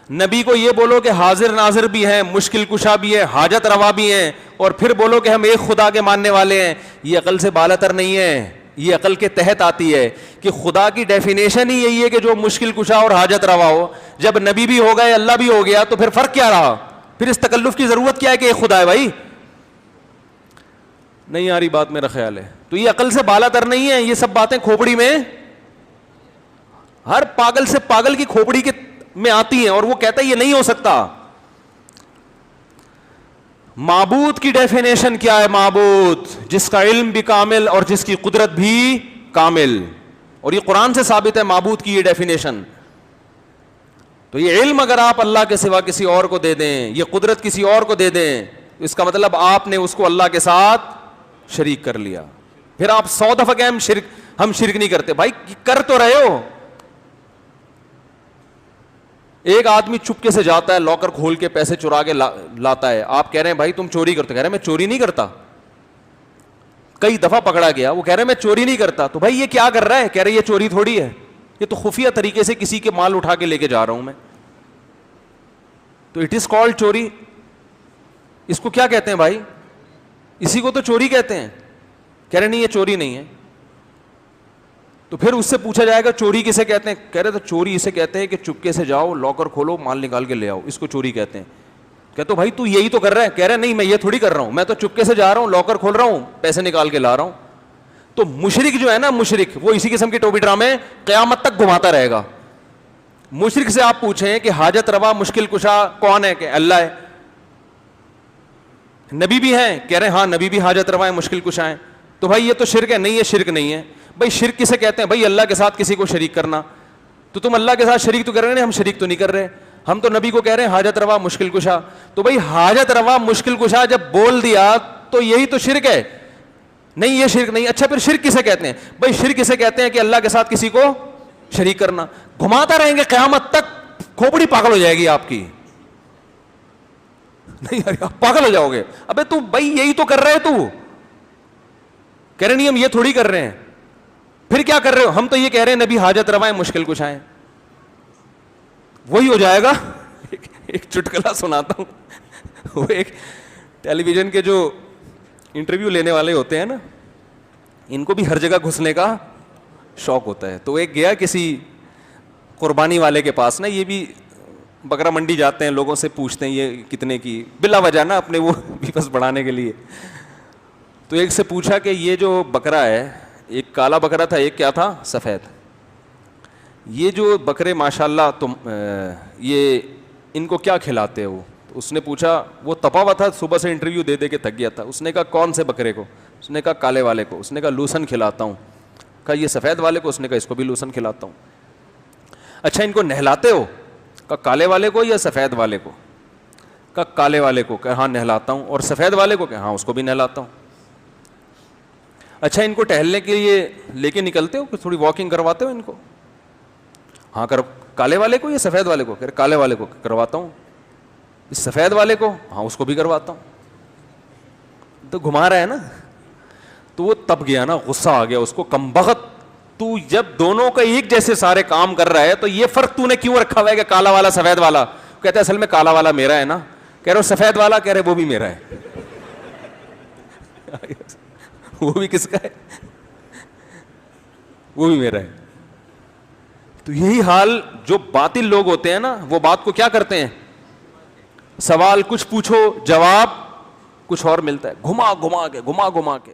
نبی کو یہ بولو کہ حاضر ناظر بھی ہیں, مشکل کشا بھی ہے, حاجت روا بھی ہیں, اور پھر بولو کہ ہم ایک خدا کے ماننے والے ہیں, یہ عقل سے بالاتر نہیں ہے, یہ عقل کے تحت آتی ہے کہ خدا کی ڈیفینیشن ہی یہی ہے کہ جو مشکل کشا اور حاجت روا ہو. جب نبی بھی ہو گئے, اللہ بھی ہو گیا, تو پھر فرق کیا رہا؟ پھر اس تکلف کی ضرورت کیا ہے کہ ایک خدا ہے؟ بھائی نہیں آ رہی بات میرا خیال ہے. تو یہ عقل سے بالاتر نہیں ہے, یہ سب باتیں کھوپڑی میں, ہر پاگل سے پاگل کی کھوپڑی کے میں آتی ہیں, اور وہ کہتا ہے یہ نہیں ہو سکتا. معبود کی ڈیفینیشن کیا ہے؟ معبود جس کا علم بھی کامل اور جس کی قدرت بھی کامل, اور یہ قرآن سے ثابت ہے معبود کی یہ ڈیفینیشن. تو یہ علم اگر آپ اللہ کے سوا کسی اور کو دے دیں, یہ قدرت کسی اور کو دے دیں, اس کا مطلب آپ نے اس کو اللہ کے ساتھ شریک کر لیا. پھر آپ 100 دفعہ کہ ہم شرک نہیں کرتے, بھائی کر تو رہے ہو. ایک آدمی چپکے سے جاتا ہے, لاکر کھول کے پیسے چرا کے لاتا ہے, آپ کہہ رہے ہیں بھائی تم چوری کرتے, کہہ رہے ہیں میں چوری نہیں کرتا. کئی دفعہ پکڑا گیا, وہ کہہ رہے ہیں میں چوری نہیں کرتا. تو بھائی یہ کیا کر رہا ہے؟ کہہ رہے یہ چوری تھوڑی ہے, یہ تو خفیہ طریقے سے کسی کے مال اٹھا کے لے کے جا رہا ہوں میں. تو اٹ از کالڈ چوری. اس کو کیا کہتے ہیں بھائی؟ اسی کو تو چوری کہتے ہیں. کہہ رہے نہیں یہ چوری نہیں ہے. تو پھر اس سے پوچھا جائے گا چوری کسے کہتے ہیں؟ کہہ رہے تو چوری اسے کہتے ہیں کہ چپکے سے جاؤ, لاکر کھولو, مال نکال کے لے آؤ, اس کو چوری کہتے ہیں. کہ تو بھائی تو یہی تو کر رہا ہے. کہہ رہے نہیں میں یہ تھوڑی کر رہا ہوں, میں تو چپکے سے جا رہا ہوں, لاکر کھول رہا ہوں, پیسے نکال کے لا رہا ہوں. تو مشرک جو ہے نا, مشرک وہ اسی قسم کے ٹوپی ڈرامے قیامت تک گھماتا رہے گا. مشرک سے آپ پوچھیں کہ حاجت روا مشکل کشا کون ہے؟ کہ اللہ ہے. نبی بھی ہیں؟ کہہ رہے ہیں ہاں نبی بھی حاجت روا ہے, مشکل کشا ہیں. تو بھائی یہ تو شرک ہے. نہیں یہ شرک نہیں ہے. بھائی شرک کسے کہتے ہیں؟ بھائی اللہ کے ساتھ کسی کو شریک کرنا. تو تم اللہ کے ساتھ شریک تو کر رہے ہیں, ہم شریک تو نہیں کر رہے, ہم تو نبی کو کہہ رہے ہیں حاجت روا مشکل کشا. تو بھائی حاجت روا مشکل کشا جب بول دیا تو یہی تو شرک ہے. نہیں یہ شرک نہیں. اچھا پھر شرک کسے کہتے ہیں؟ بھائی شرک کسے کہتے ہیں کہ اللہ کے ساتھ کسی کو شریک کرنا. گھماتا رہیں گے قیامت تک, کھوپڑی پاگل ہو جائے گی آپ کی. نہیں آپ پاگل ہو جاؤ گے. ابے تو بھائی یہی تو کر رہے تو. کہہ رہے نہیں ہم یہ تھوڑی کر رہے ہیں. پھر کیا کر رہے ہو؟ ہم تو یہ کہہ رہے ہیں نبی حاجت روائیں مشکل کشائیں. وہی ہو جائے گا. ایک چٹکلا سناتا ہوں. وہ ایک ٹیلی ویژن کے جو انٹرویو لینے والے ہوتے ہیں نا, ان کو بھی ہر جگہ گھسنے کا شوق ہوتا ہے. تو ایک گیا کسی قربانی والے کے پاس نا, یہ بھی بکرا منڈی جاتے ہیں, لوگوں سے پوچھتے ہیں یہ کتنے کی, بلا وجہ نا اپنے وہ ویوز بڑھانے کے لیے. تو ایک سے پوچھا کہ یہ جو بکرا ہے, ایک کالا بکرا تھا, ایک کیا تھا سفید, یہ جو بکرے ماشاءاللہ تم یہ ان کو کیا کھلاتے ہو؟ تو اس نے پوچھا, وہ تپا ہوا تھا صبح سے انٹرویو دے دے کے تھک گیا تھا. اس نے کہا کون سے بکرے کو؟ اس نے کہا کالے والے کو. اس نے کہا لوسن کھلاتا ہوں. کہا یہ سفید والے کو؟ اس نے کہا اس کو بھی لوسن کھلاتا ہوں. اچھا ان کو نہلاتے ہو؟ کہا کالے والے کو یا سفید والے کو؟ کہا کالے والے کو. کہا ہاں نہلاتا ہوں. اور سفید والے کو؟ کہا ہاں اس کو بھی نہلاتا ہوں. اچھا ان کو ٹہلنے کے لیے لے کے نکلتے ہو, تھوڑی واکنگ کرواتے ہو ان کو؟ ہاں کالے والے کو یا سفید والے کو؟ کہ کالے والے کو کرواتا ہوں. اس سفید والے کو؟ ہاں اس کو بھی کرواتا ہوں. تو گھما رہا ہے نا. تو وہ تب گیا نا, غصہ آ گیا اس کو, کمبخت تو جب دونوں کا ایک جیسے سارے کام کر رہا ہے تو یہ فرق تو نے کیوں رکھا ہوا ہے کہ کالا والا سفید والا؟ کہتا ہے اصل میں کالا والا میرا ہے نا. کہہ رہے سفید والا؟ کہہ رہے وہ بھی میرا ہے. وہ بھی کس کا ہے؟ وہ بھی میرا ہے. تو یہی حال جو باطل لوگ ہوتے ہیں نا, وہ بات کو کیا کرتے ہیں, سوال کچھ پوچھو جواب کچھ اور ملتا ہے, گھما گھما کے